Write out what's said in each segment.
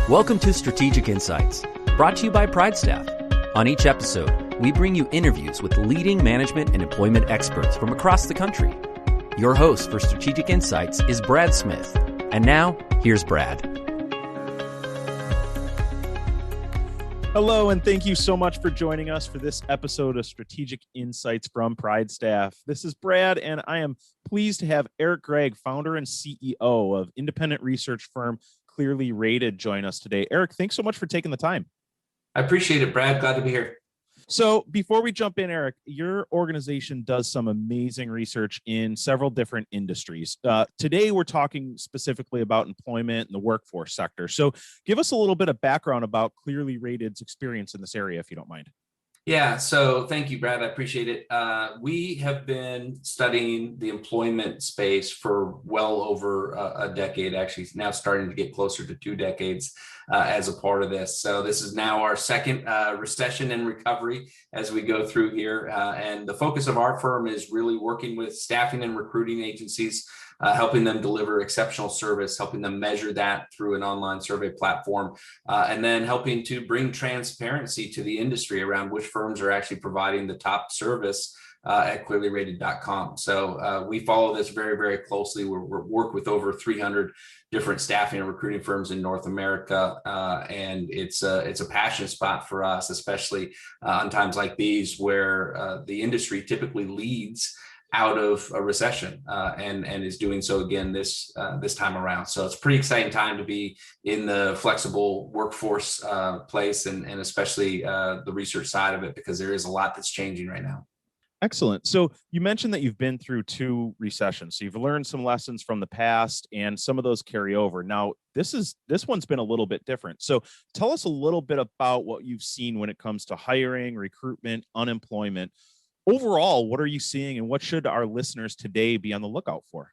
Welcome to Strategic Insights, brought to you by PrideStaff. On each episode, we bring you interviews with leading management and employment experts from across the country. Your host for Strategic Insights is Brad Smith. And now, here's Brad. Hello, and thank you so much for joining us for this episode of Strategic Insights from PrideStaff. This is Brad, and I am pleased to have Eric Gregg, founder and CEO of independent research firm ClearlyRated, join us today. Eric, thanks so much for taking the time. I appreciate it, Brad. Glad to be here. So before we jump in, Eric, your organization does some amazing research in several different industries. Today, we're talking specifically about employment and the workforce sector. So give us a little bit of background about ClearlyRated's experience in this area, if you don't mind. Yeah, so thank you, Brad. I appreciate it. We have been studying the employment space for well over a decade, actually now starting to get closer to 2 decades as a part of this. So this is now our second recession and recovery as we go through here. And the focus of our firm is really working with staffing and recruiting agencies, helping them deliver exceptional service, helping them measure that through an online survey platform, and then helping to bring transparency to the industry around which firms are actually providing the top service at ClearlyRated.com. So we follow this very, very closely. We work with over 300 different staffing and recruiting firms in North America, and it's a passion spot for us, especially on times like these where the industry typically leads out of a recession and is doing so again this time around. So it's a pretty exciting time to be in the flexible workforce place and especially the research side of it, because there is a lot that's changing right now. Excellent. So you mentioned that you've been through 2 recessions. So you've learned some lessons from the past and some of those carry over. Now, this one's been a little bit different. So tell us a little bit about what you've seen when it comes to hiring, recruitment, unemployment. Overall, what are you seeing and what should our listeners today be on the lookout for?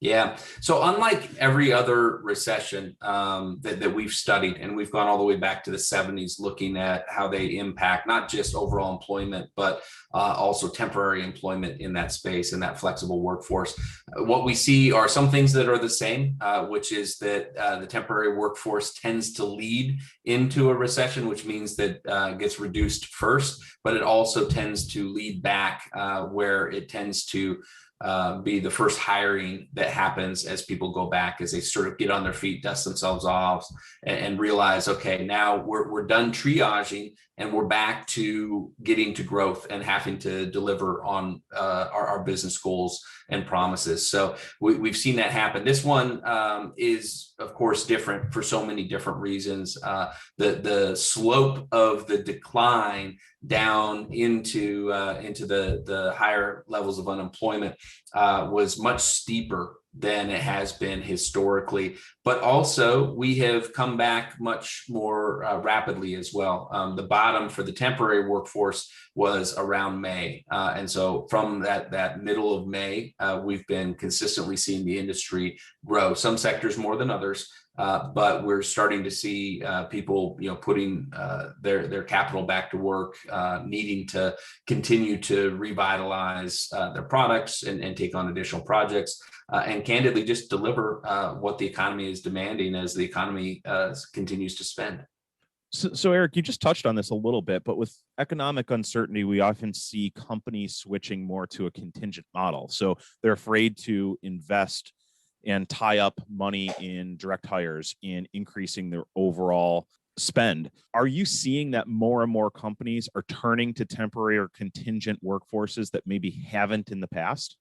Yeah. So unlike every other recession that we've studied, and we've gone all the way back to the 70s looking at how they impact not just overall employment, but also temporary employment in that space and that flexible workforce. What we see are some things that are the same, which is that the temporary workforce tends to lead into a recession, which means that it gets reduced first, but it also tends to lead back where it tends to be the first hiring that happens as people go back, as they sort of get on their feet, dust themselves off, and realize, okay, now we're done triaging and we're back to getting to growth and having to deliver on our business goals and promises. So we've seen that happen. This one is, of course, different for so many different reasons. The slope of the decline down into the higher levels of unemployment was much steeper than it has been historically, but also we have come back much more rapidly as well. The bottom for the temporary workforce was around May. And so from that middle of May, we've been consistently seeing the industry grow, some sectors more than others. But we're starting to see people, putting their capital back to work, needing to continue to revitalize their products and take on additional projects, and candidly just deliver what the economy is demanding as the economy continues to spend. So Eric, you just touched on this a little bit, but with economic uncertainty, we often see companies switching more to a contingent model. So they're afraid to invest and tie up money in direct hires in increasing their overall spend. Are you seeing that more and more companies are turning to temporary or contingent workforces that maybe haven't in the past?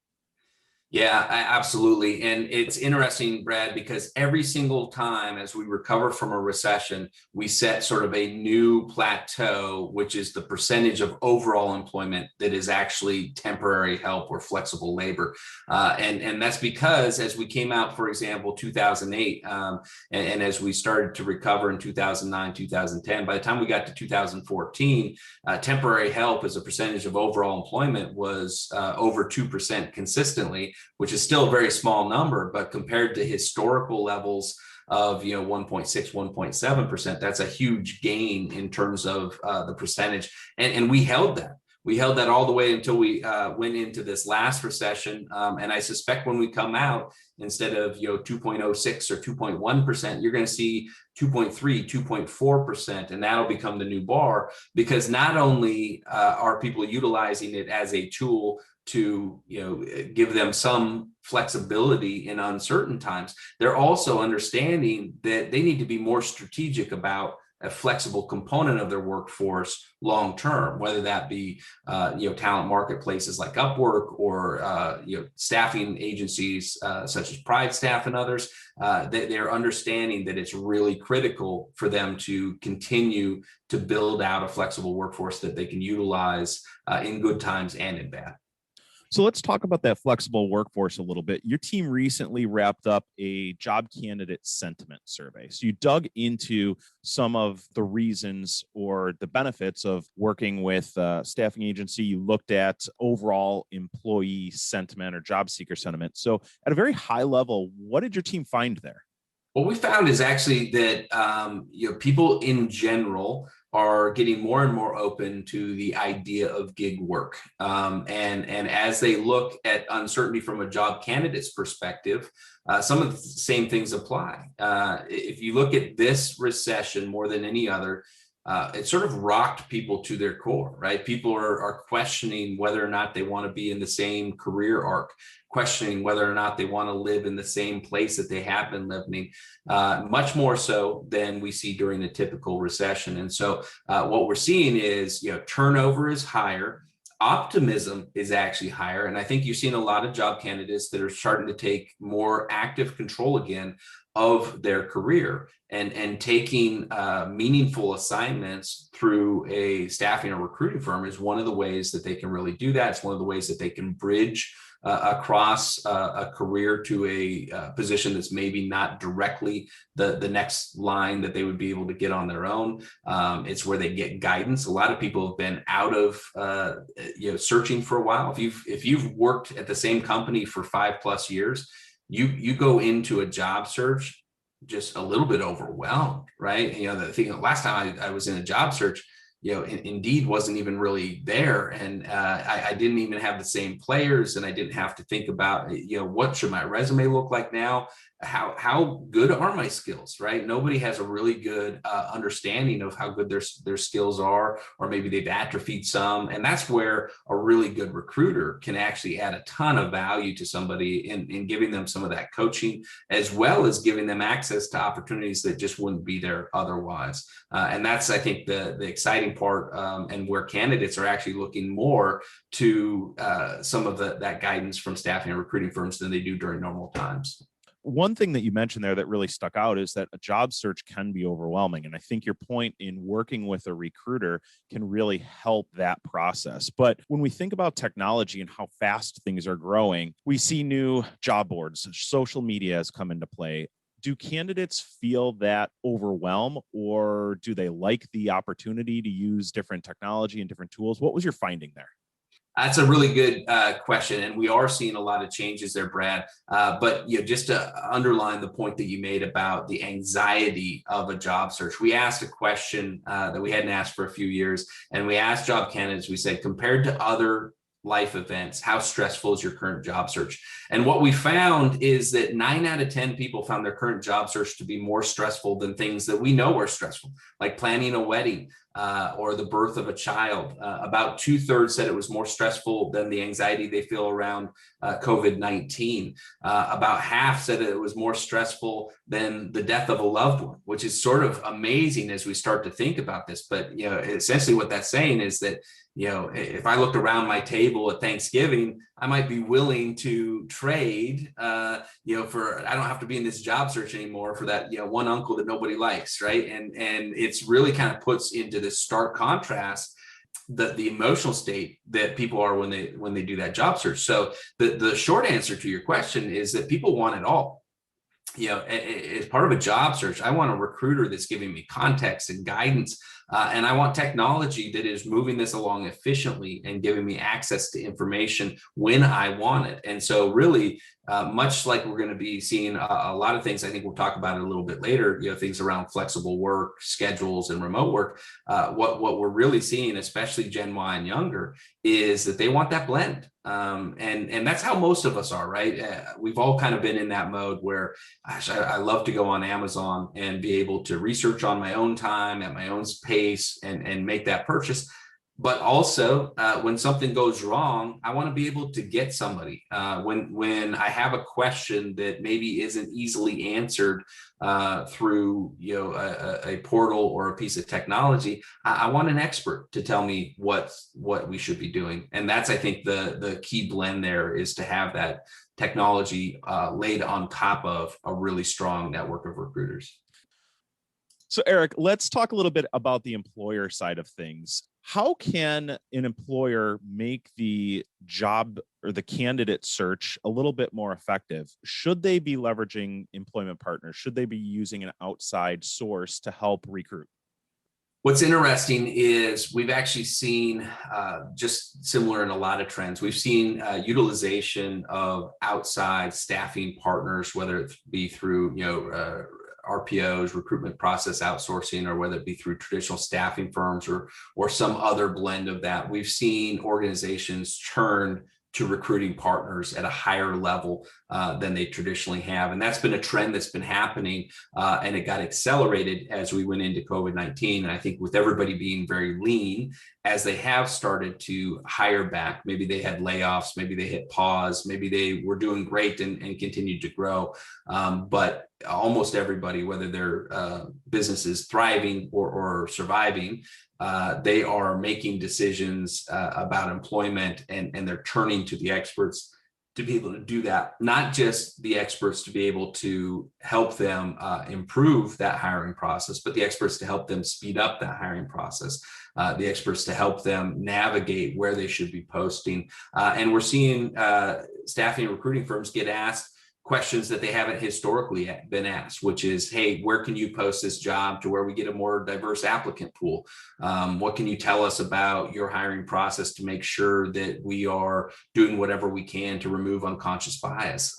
Yeah, absolutely. And it's interesting, Brad, because every single time as we recover from a recession, we set sort of a new plateau, which is the percentage of overall employment that is actually temporary help or flexible labor. And that's because as we came out, for example, 2008, and as we started to recover in 2009, 2010, by the time we got to 2014, temporary help as a percentage of overall employment was over 2% consistently, which is still a very small number, but compared to historical levels of 1.6, 1.7%, that's a huge gain in terms of the percentage. And we held that. We held that all the way until we went into this last recession. And I suspect when we come out, instead of 2.06 or 2.1%, you're going to see 2.3, 2.4%, and that'll become the new bar, because not only are people utilizing it as a tool to give them some flexibility in uncertain times, they're also understanding that they need to be more strategic about a flexible component of their workforce long term, whether that be talent marketplaces like Upwork or staffing agencies such as PrideStaff and others. They're understanding that it's really critical for them to continue to build out a flexible workforce that they can utilize in good times and in bad. So let's talk about that flexible workforce a little bit. Your team recently wrapped up a job candidate sentiment survey. So you dug into some of the reasons or the benefits of working with a staffing agency. You looked at overall employee sentiment or job seeker sentiment. So at a very high level, what did your team find there? What we found is actually that people in general are getting more and more open to the idea of gig work. And as they look at uncertainty from a job candidate's perspective, some of the same things apply. If you look at this recession more than any other, it sort of rocked people to their core, right? People are questioning whether or not they want to be in the same career arc, questioning whether or not they want to live in the same place that they have been living, much more so than we see during the typical recession. And so what we're seeing is, turnover is higher. Optimism is actually higher. And I think you've seen a lot of job candidates that are starting to take more active control again of their career and taking meaningful assignments through a staffing or recruiting firm is one of the ways that they can really do that. It's one of the ways that they can bridge across a career to a position that's maybe not directly the next line that they would be able to get on their own. It's where they get guidance. A lot of people have been out of searching for a while. If you've worked at the same company for 5+ years, you go into a job search just a little bit overwhelmed, right? The thing, last time I was in a job search, Indeed wasn't even really there. And I didn't even have the same players, and I didn't have to think about, what should my resume look like now? How good are my skills, right? Nobody has a really good understanding of how good their skills are, or maybe they've atrophied some. And that's where a really good recruiter can actually add a ton of value to somebody in giving them some of that coaching, as well as giving them access to opportunities that just wouldn't be there otherwise. And that's, I think, the exciting part, and where candidates are actually looking more to some of that guidance from staffing and recruiting firms than they do during normal times. One thing that you mentioned there that really stuck out is that a job search can be overwhelming. And I think your point in working with a recruiter can really help that process. But when we think about technology and how fast things are growing, we see new job boards, social media has come into play. Do candidates feel that overwhelm, or do they like the opportunity to use different technology and different tools? What was your finding there? That's a really good question, and we are seeing a lot of changes there, Brad. But just to underline the point that you made about the anxiety of a job search, we asked a question that we hadn't asked for a few years, and we asked job candidates. We said, compared to other life events, how stressful is your current job search? And what we found is that 9 out of 10 people found their current job search to be more stressful than things that we know are stressful, like planning a wedding or the birth of a child. About 2/3 said it was more stressful than the anxiety they feel around COVID-19. About half said it was more stressful than the death of a loved one, which is sort of amazing as we start to think about this. But essentially what that's saying is that if I looked around my table at Thanksgiving, I might be willing to trade, for, I don't have to be in this job search anymore for that, one uncle that nobody likes, right? And it's really kind of puts into this stark contrast the emotional state that people are when they do that job search. So the short answer to your question is that people want it all. As part of a job search, I want a recruiter that's giving me context and guidance And I want technology that is moving this along efficiently and giving me access to information when I want it. And so really, much like we're going to be seeing a lot of things, I think we'll talk about it a little bit later, things around flexible work, schedules, and remote work. What we're really seeing, especially Gen Y and younger, is that they want that blend. And that's how most of us are, right? We've all kind of been in that mode where, gosh, I love to go on Amazon and be able to research on my own time at my own pace and make that purchase. But also, when something goes wrong, I want to be able to get somebody. When I have a question that maybe isn't easily answered through a portal or a piece of technology, I want an expert to tell me what we should be doing. And that's, I think, the key blend there is to have that technology laid on top of a really strong network of recruiters. So Eric, let's talk a little bit about the employer side of things. How can an employer make the job or the candidate search a little bit more effective? Should they be leveraging employment partners? Should they be using an outside source to help recruit? What's interesting is we've actually seen just similar in a lot of trends. We've seen utilization of outside staffing partners, whether it be through RPOs, recruitment process outsourcing, or whether it be through traditional staffing firms or some other blend of that. We've seen organizations turn to recruiting partners at a higher level than they traditionally have. And that's been a trend that's been happening, and it got accelerated as we went into COVID-19. And I think with everybody being very lean, as they have started to hire back, maybe they had layoffs, maybe they hit pause, maybe they were doing great and continued to grow. But almost everybody, whether their business is thriving or surviving, they are making decisions about employment, and they're turning to the experts to be able to do that. Not just the experts to be able to help them improve that hiring process, but the experts to help them speed up that hiring process, the experts to help them navigate where they should be posting. And we're seeing staffing and recruiting firms get asked questions that they haven't historically been asked, which is, hey, where can you post this job to where we get a more diverse applicant pool? What can you tell us about your hiring process to make sure that we are doing whatever we can to remove unconscious bias?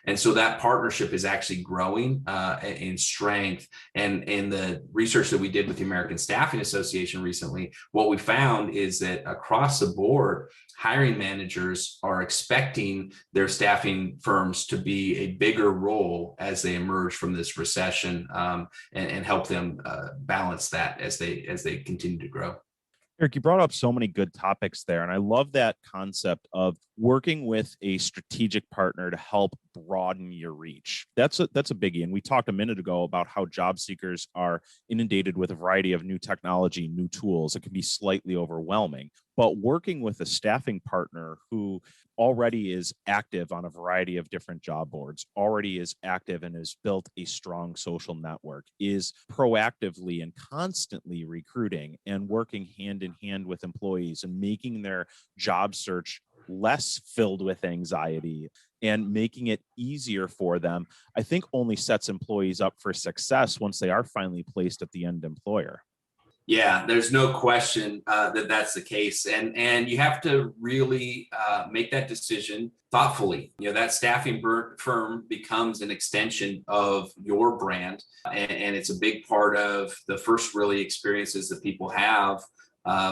And so that partnership is actually growing in strength. And in the research that we did with the American Staffing Association recently, what we found is that across the board, hiring managers are expecting their staffing firms to be a bigger role as they emerge from this recession, and help them balance that as they continue to grow. Eric, you brought up so many good topics there, and I love that concept of working with a strategic partner to help broaden your reach. That's a biggie, and we talked a minute ago about how job seekers are inundated with a variety of new technology, new tools. It can be slightly overwhelming, but working with a staffing partner who already is active on a variety of different job boards, already is active and has built a strong social network, is proactively and constantly recruiting and working hand in hand with employees and making their job search less filled with anxiety and making it easier for them, I think only sets employees up for success once they are finally placed at the end employer. Yeah, there's no question that that's the case. And you have to really make that decision thoughtfully. That staffing firm becomes an extension of your brand. And it's a big part of the first really experiences that people have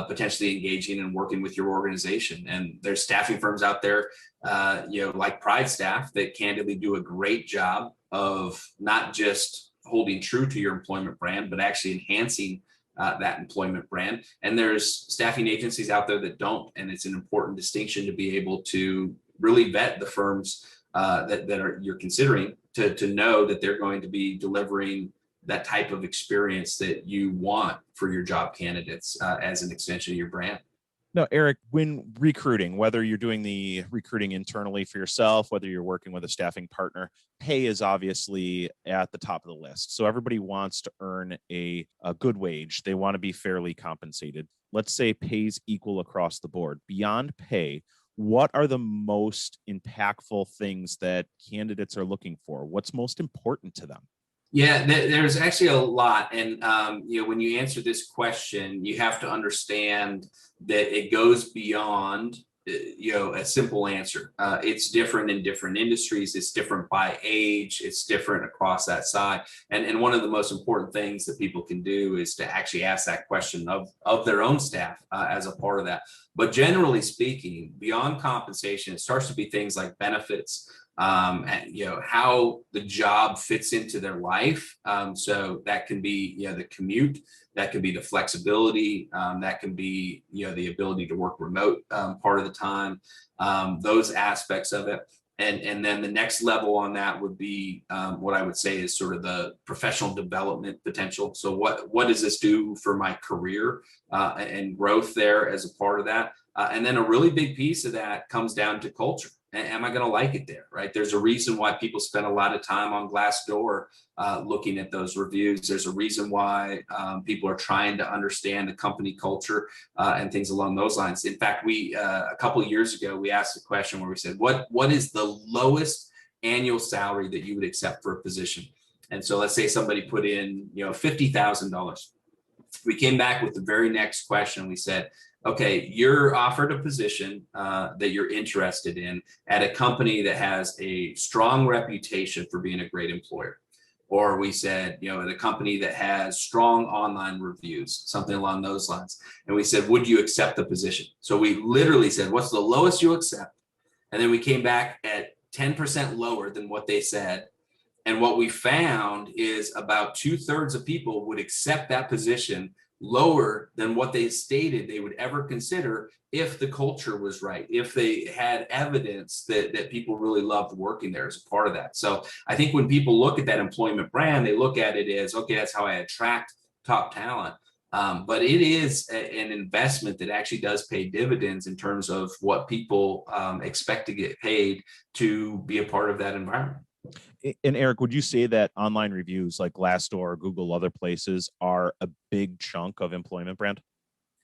potentially engaging and working with your organization. And there's staffing firms out there, like PrideStaff, that candidly do a great job of not just holding true to your employment brand, but actually enhancing that employment brand. And there's staffing agencies out there that don't, and it's an important distinction to be able to really vet the firms that you're considering to know that they're going to be delivering that type of experience that you want for your job candidates as an extension of your brand. Now, Eric, when recruiting, whether you're doing the recruiting internally for yourself, whether you're working with a staffing partner, pay is obviously at the top of the list. So everybody wants to earn a good wage. They want to be fairly compensated. Let's say pay's equal across the board. Beyond pay, what are the most impactful things that candidates are looking for? What's most important to them? Yeah, there's actually a lot. And, when you answer this question, you have to understand that it goes beyond, a simple answer. It's different in different industries. It's different by age. It's different across that side. And one of the most important things that people can do is to actually ask that question of their own staff as a part of that. But generally speaking, beyond compensation, it starts to be things like benefits, and, how the job fits into their life. So that can be, the commute, that can be the flexibility, that can be, the ability to work remote part of the time, those aspects of it. And then the next level on that would be what I would say is sort of the professional development potential. So what does this do for my career and growth there as a part of that? And then a really big piece of that comes down to culture. Am I going to like it there, right? There's a reason why people spend a lot of time on Glassdoor looking at those reviews. There's a reason why people are trying to understand the company culture and things along those lines. In fact, we a couple of years ago, we asked a question where we said, what is the lowest annual salary that you would accept for a position? And so let's say somebody put in, $50,000. We came back with the very next question. We said, okay, you're offered a position that you're interested in at a company that has a strong reputation for being a great employer. Or we said, at a company that has strong online reviews, something along those lines. And we said, would you accept the position? So we literally said, what's the lowest you accept? And then we came back at 10% lower than what they said. And what we found is about 2/3 of people would accept that position lower than what they stated they would ever consider if the culture was right, if they had evidence that people really loved working there as a part of that. So I think when people look at that employment brand, they look at it as, okay, that's how I attract top talent. But it is an investment that actually does pay dividends in terms of what people expect to get paid to be a part of that environment. And Eric, would you say that online reviews like Glassdoor, Google, other places are a big chunk of employment brand?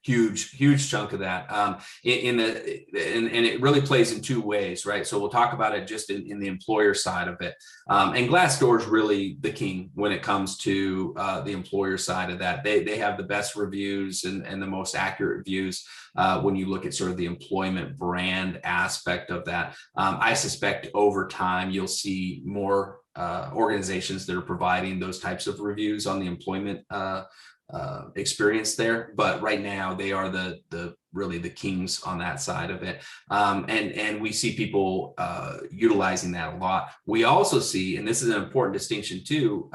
Huge chunk of that. And it really plays in two ways, right? So we'll talk about it just in the employer side of it. And Glassdoor is really the king when it comes to the employer side of that. They have the best reviews and the most accurate reviews when you look at sort of the employment brand aspect of that. I suspect over time you'll see more organizations that are providing those types of reviews on the employment experience there, but right now they are the really the kings on that side of it, and we see people utilizing that a lot. We also see, and this is an important distinction too,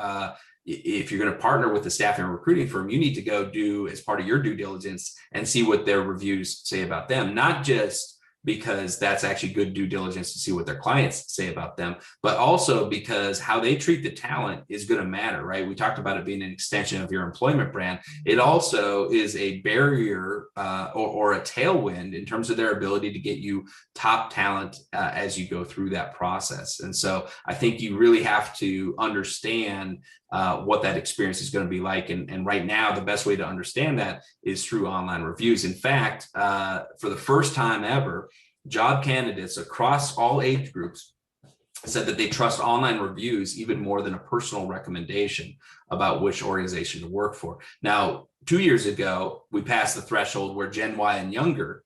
if you're going to partner with a staffing and recruiting firm, you need to go do as part of your due diligence and see what their reviews say about them, not just because that's actually good due diligence to see what their clients say about them, but also because how they treat the talent is going to matter, right? We talked about it being an extension of your employment brand. It also is a barrier or a tailwind in terms of their ability to get you top talent as you go through that process. And so I think you really have to understand what that experience is going to be like. And right now, the best way to understand that is through online reviews. In fact, for the first time ever, job candidates across all age groups said that they trust online reviews even more than a personal recommendation about which organization to work for. Now, 2 years ago, we passed the threshold where Gen Y and younger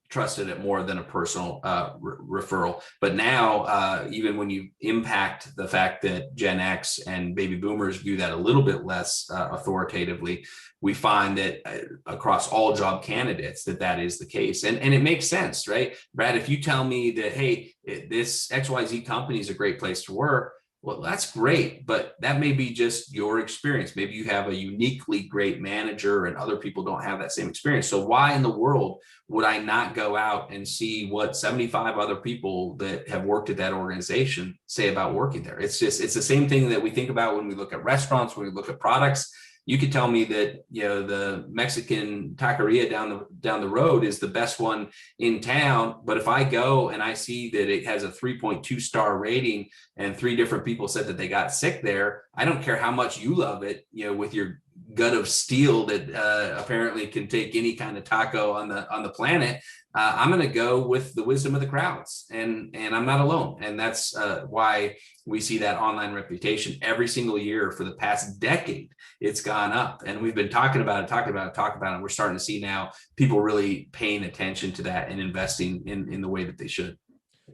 trusted it more than a personal referral. But now, even when you impact the fact that Gen X and baby boomers view that a little bit less authoritatively, we find that across all job candidates that is the case. And it makes sense, right? Brad, if you tell me that, hey, this XYZ company is a great place to work, well, that's great, but that may be just your experience. Maybe you have a uniquely great manager and other people don't have that same experience. So why in the world would I not go out and see what 75 other people that have worked at that organization say about working there? It's the same thing that we think about when we look at restaurants, when we look at products. You could tell me that, the Mexican taqueria down the road is the best one in town. But if I go and I see that it has a 3.2 star rating and 3 different people said that they got sick there, I don't care how much you love it, with your gut of steel that apparently can take any kind of taco on the planet. I'm going to go with the wisdom of the crowds, and I'm not alone. And that's why we see that online reputation every single year for the past decade. It's gone up, and we've been talking about it. We're starting to see now people really paying attention to that and investing in the way that they should.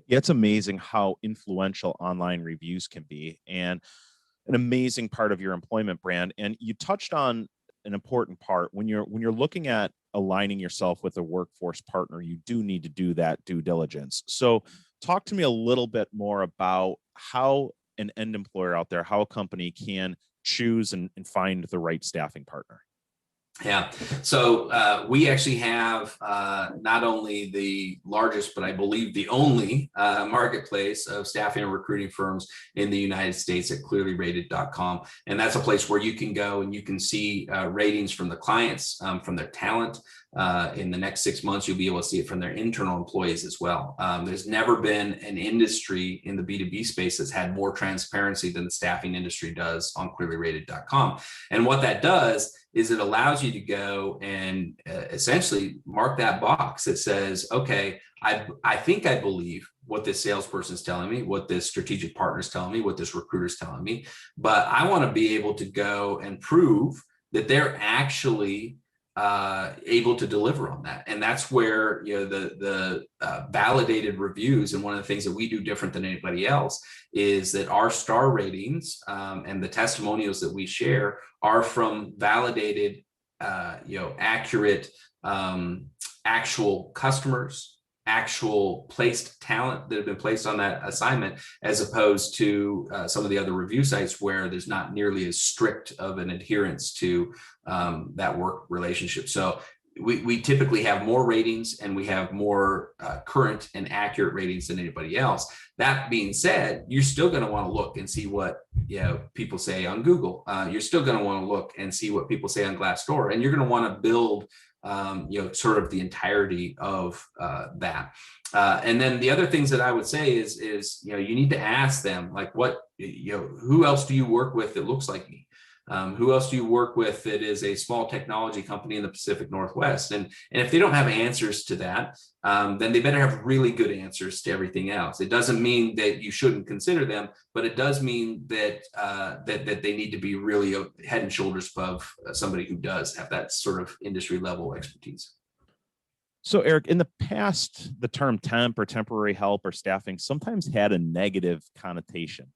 Yeah, it's amazing how influential online reviews can be, and an amazing part of your employment brand. And you touched on an important part when you're looking at aligning yourself with a workforce partner. You do need to do that due diligence. So talk to me a little bit more about how an end employer out there, how a company can choose and find the right staffing partner. Yeah. So we actually have not only the largest, but I believe the only marketplace of staffing and recruiting firms in the United States at ClearlyRated.com. And that's a place where you can go and you can see ratings from the clients, from their talent. In the next 6 months, you'll be able to see it from their internal employees as well. There's never been an industry in the B2B space that's had more transparency than the staffing industry does on ClearlyRated.com. And what that does is it allows you to go and essentially mark that box that says, okay, I think I believe what this salesperson is telling me, what this strategic partner is telling me, what this recruiter is telling me, but I want to be able to go and prove that they're actually able to deliver on that. And that's where, you know, the validated reviews, and one of the things that we do different than anybody else is that our star ratings and the testimonials that we share are from validated, accurate, actual customers, actual placed talent that have been placed on that assignment, as opposed to some of the other review sites where there's not nearly as strict of an adherence to that work relationship. So we typically have more ratings, and we have more current and accurate ratings than anybody else. That being said, you're still going to want to look and see what people say on Google. You're still going to want to look and see what people say on Glassdoor, and you're going to want to build sort of the entirety of that. And then the other things that I would say is you need to ask them, like, who else do you work with that looks like me? Who else do you work with that is a small technology company in the Pacific Northwest? And if they don't have answers to that, then they better have really good answers to everything else. It doesn't mean that you shouldn't consider them, but it does mean that that they need to be really head and shoulders above somebody who does have that sort of industry level expertise. So Eric, in the past, the term temp or temporary help or staffing sometimes had a negative connotation.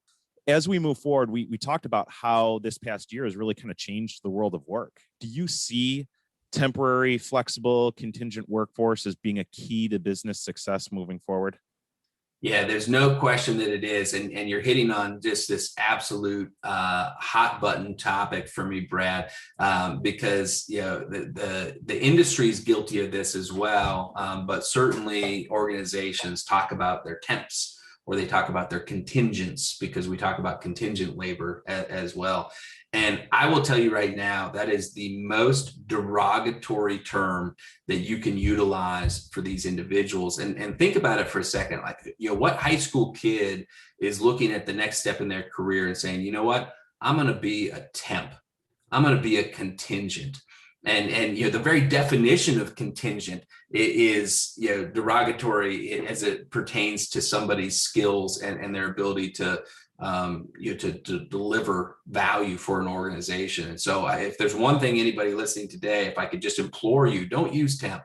As we move forward, we talked about how this past year has really kind of changed the world of work. Do you see temporary, flexible, contingent workforce as being a key to business success moving forward? Yeah, there's no question that it is. And you're hitting on just this absolute hot button topic for me, Brad, because the industry is guilty of this as well. But certainly organizations talk about their temps, or they talk about their contingents, because we talk about contingent labor as well. And I will tell you right now, that is the most derogatory term that you can utilize for these individuals. And think about it for a second. Like, what high school kid is looking at the next step in their career and saying, you know what, I'm going to be a temp. I'm going to be a contingent. And the very definition of contingent is derogatory as it pertains to somebody's skills and their ability to deliver value for an organization. And so if there's one thing anybody listening today, if I could just implore you, don't use temp.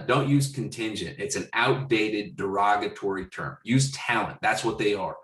Don't use contingent. It's an outdated, derogatory term. Use talent. That's what they are.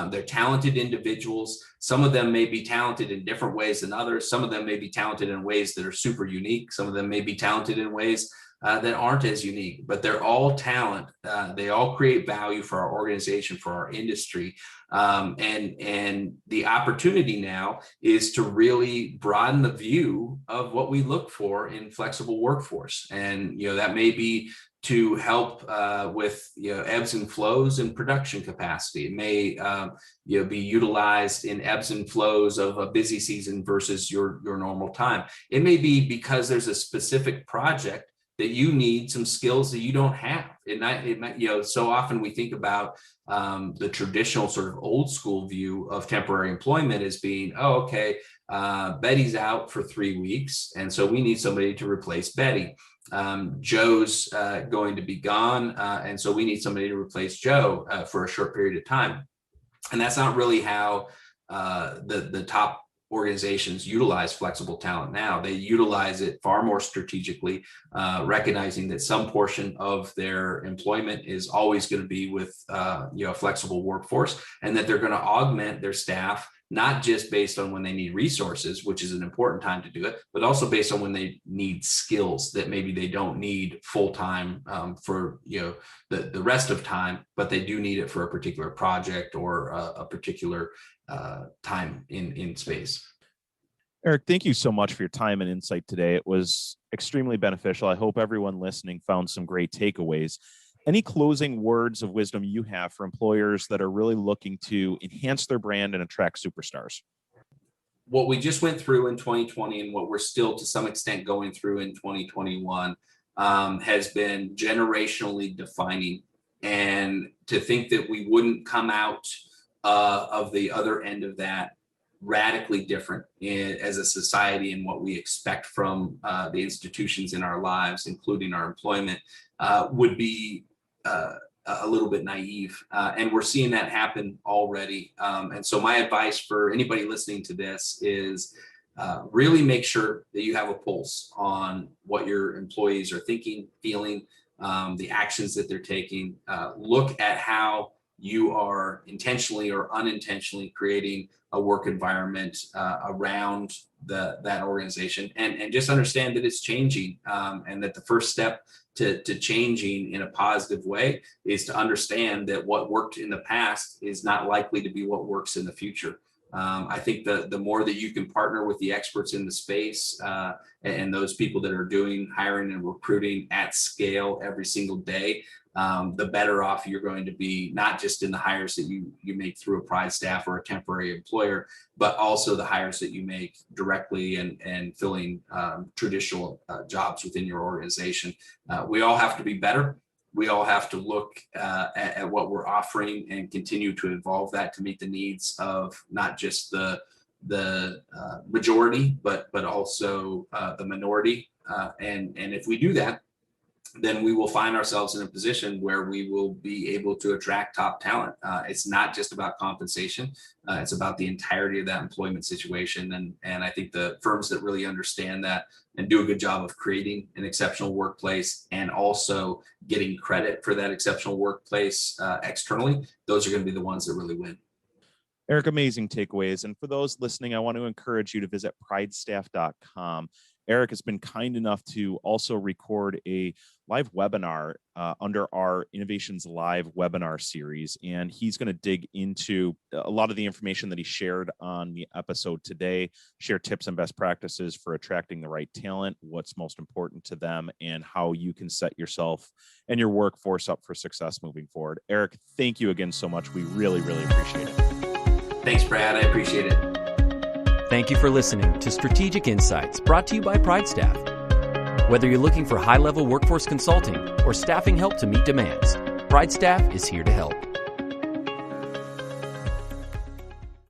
They're talented individuals. Some of them may be talented in different ways than others. Some of them may be talented in ways that are super unique. Some of them may be talented in ways that aren't as unique, but they're all talent. They all create value for our organization, for our industry. And the opportunity now is to really broaden the view of what we look for in flexible workforce. And, that may be to help with ebbs and flows in production capacity. It may be utilized in ebbs and flows of a busy season versus your normal time. It may be because there's a specific project that you need some skills that you don't have. It might, so often we think about the traditional sort of old school view of temporary employment as being, Betty's out for 3 weeks, and so we need somebody to replace Betty. Joe's going to be gone, and so we need somebody to replace Joe for a short period of time. And that's not really how the top organizations utilize flexible talent now. They utilize it far more strategically, recognizing that some portion of their employment is always going to be with a flexible workforce, and that they're going to augment their staff, not just based on when they need resources, which is an important time to do it, but also based on when they need skills that maybe they don't need full-time for the rest of time, but they do need it for a particular project or a particular time in space. Eric, thank you so much for your time and insight today. It was extremely beneficial. I hope everyone listening found some great takeaways. Any closing words of wisdom you have for employers that are really looking to enhance their brand and attract superstars? What we just went through in 2020 and what we're still to some extent going through in 2021 has been generationally defining. And to think that we wouldn't come out of the other end of that radically different as a society and what we expect from the institutions in our lives, including our employment, would be a little bit naive. And we're seeing that happen already. And so my advice for anybody listening to this is really make sure that you have a pulse on what your employees are thinking, feeling, the actions that they're taking. Look at how you are intentionally or unintentionally creating a work environment around that organization, and just understand that it's changing, and that the first step to changing in a positive way is to understand that what worked in the past is not likely to be what works in the future. I think the more that you can partner with the experts in the space and those people that are doing hiring and recruiting at scale every single day, the better off you're going to be, not just in the hires that you make through a PrideStaff or a temporary employer, but also the hires that you make directly and filling traditional jobs within your organization. We all have to be better. We all have to look at what we're offering and continue to evolve that to meet the needs of not just the majority, but also the minority. And if we do that, then we will find ourselves in a position where we will be able to attract top talent. It's not just about compensation. It's about the entirety of that employment situation. And I think the firms that really understand that and do a good job of creating an exceptional workplace and also getting credit for that exceptional workplace externally, those are going to be the ones that really win. Eric, amazing takeaways. And for those listening, I want to encourage you to visit PrideStaff.com. Eric has been kind enough to also record a live webinar under our Innovations Live webinar series. And he's going to dig into a lot of the information that he shared on the episode today, share tips and best practices for attracting the right talent, what's most important to them, and how you can set yourself and your workforce up for success moving forward. Eric, thank you again so much. We really, really appreciate it. Thanks, Brad. I appreciate it. Thank you for listening to Strategic Insights, brought to you by PrideStaff. Whether you're looking for high-level workforce consulting or staffing help to meet demands, PrideStaff is here to help.